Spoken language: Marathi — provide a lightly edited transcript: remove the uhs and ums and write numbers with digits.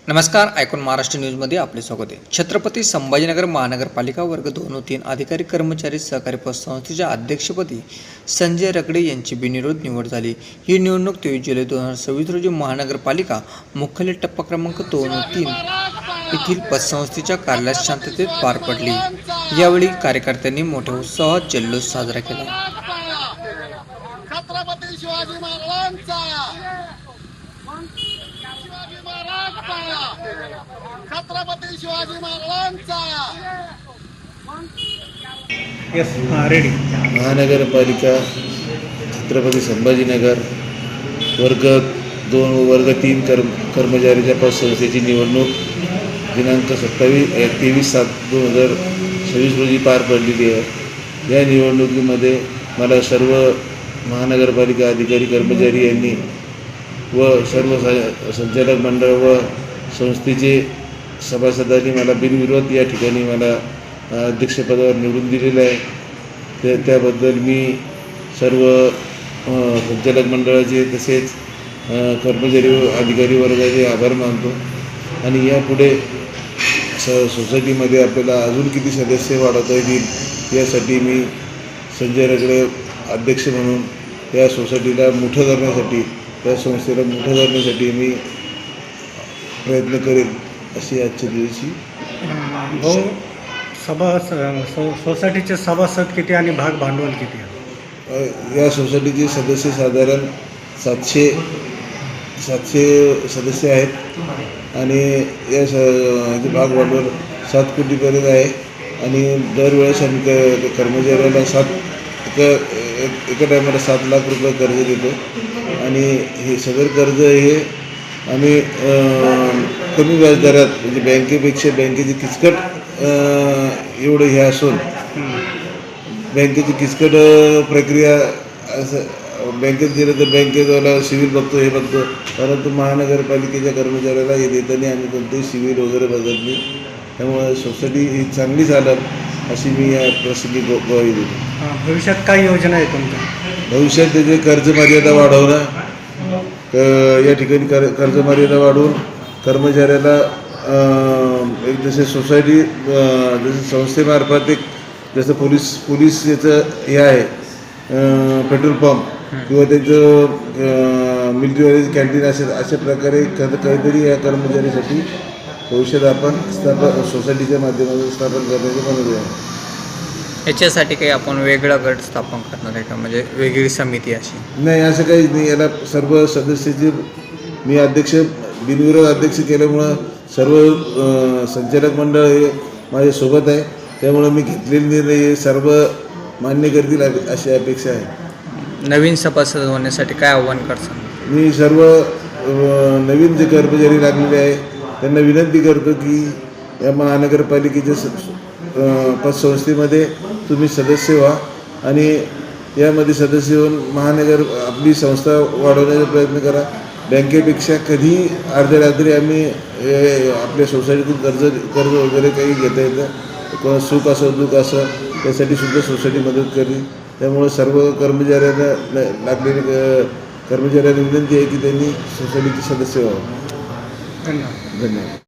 नमस्कार, ऐकून महाराष्ट्र न्यूजमध्ये आपले स्वागत आहे। छत्रपती संभाजीनगर महानगरपालिका वर्ग 2 व 3 अधिकारी कर्मचारी सहकारी पतसंस्थेच्या अध्यक्षपदी संजय रगडे यांची बिनविरोध निवड झाली। ही निवडणूक 23 जुलै 2026 रोजी महानगरपालिका मुख्यालय टप्पा क्रमांक 2 व 3 येथील पतसंस्थेच्या कार्यालयात शांततेत पार पडली। यावेळी कार्यकर्त्यांनी मोठ्या उत्साहात जल्लोष साजरा केला। छत्रपती शिवाजी महाराजांचा छत्रपती शिवाजी महाराजांचा रेडी। महानगरपालिका छत्रपती संभाजीनगर वर्ग 2 व वर्ग 3 कर्मचाऱ्याच्या पतसंस्थेची निवडणूक दिनांक 23/7/2026 रोजी पार पडलेली आहे। या निवडणुकीमध्ये मला सर्व महानगरपालिका अधिकारी कर्मचारी यांनी व सर्व संचालक मंडळ व संस्थेचे सभासदांनी मला बिनविरोध या ठिकाणी मला अध्यक्षपदावर निवडून दिलेलं आहे। त्याबद्दल मी सर्व संचालक मंडळाचे तसेच कर्मचारी व अधिकारी वर्गाचे आभार मानतो आणि यापुढे सोसायटीमध्ये आपल्याला अजून किती सदस्य वाढवता येतील यासाठी मी संजय रगडे अध्यक्ष म्हणून या सोसायटीला मोठं करण्यासाठी, त्या संस्थेला मोठं करण्यासाठी मी प्रयत्न करेन अशी आजच्या दिवशी। सोसायटीचे सभासद किती आणि भाग भांडवल किती आहे? या सोसायटीचे सदस्य साधारण 700 सदस्य आहेत आणि याचे भाग भांडवल 7 कोटीपर्यंत आहे आणि दरवेळेस आम्ही कर्मचाऱ्याला एका टायमाला 7 लाख रुपये कर्ज देतो आणि हे सदर कर्ज हे आम्ही कमी व्याजदरात म्हणजे बँकेपेक्षा बँकेची किचकट एवढं हे असून बँकेची किचकट प्रक्रिया असं बँकेत गेलं तर बँकेवाला सिव्हिल बघतो हे बघतो, परंतु महानगरपालिकेच्या कर्मचाऱ्याला हे देताना आम्ही कोणतेही सिव्हिल वगैरे बघत नाही। त्यामुळे सोसायटी ही चांगली चालेल अशी मी या प्रसंगी ग्वाही देतो। भविष्यात काय योजना आहे तुमच्या? भविष्यात त्याचे कर्ज मर्यादा वाढवणं, या ठिकाणी कर्ज मर्यादा वाढवून कर्मचाऱ्याला एक जसे सोसायटी जसं संस्थेमार्फत एक जसं पोलीस याचं हे आहे पेट्रोल पंप किंवा त्यांचं मिलिटरीवाले कॅन्टीन अशा प्रकारे काहीतरी या कर्मचाऱ्यासाठी भविष्यात आपण सोसायटीच्या माध्यमातून स्थापन करण्याचे बनवले आहे। याच्यासाठी काही आपण वेगळा गट स्थापन करणार आहे का, म्हणजे वेगळी समिती अशी? नाही, असं काहीच नाही। याला सर्व सदस्याचे मी अध्यक्ष बिनविरोध अध्यक्ष केल्यामुळं सर्व संचालक मंडळ हे माझ्यासोबत आहे, त्यामुळं मी घेतलेले निर्णय सर्व मान्य करतील अशी अपेक्षा आहे। नवीन सभासद होण्यासाठी काय आव्हान करसान? मी सर्व नवीन जे कर्मचारी लागलेले आहे त्यांना विनंती करतो की या महानगरपालिकेच्या पतसंस्थेमध्ये तुम्ही सदस्य व्हा आणि यामध्ये सदस्य होऊन आपली संस्था वाढवण्याचा प्रयत्न करा। बँकेपेक्षा कधी अर्ध्या रात्री आम्ही आपल्या सोसायटीतून कर्ज वगैरे काही घेता येतं, कोणा सुख असो दुःख असो त्यासाठी सुद्धा सोसायटी मदत करेल। त्यामुळे सर्व कर्मचाऱ्यांना विनंती आहे की त्यांनी सोसायटीचे सदस्य व्हावं। धन्यवाद। धन्यवाद।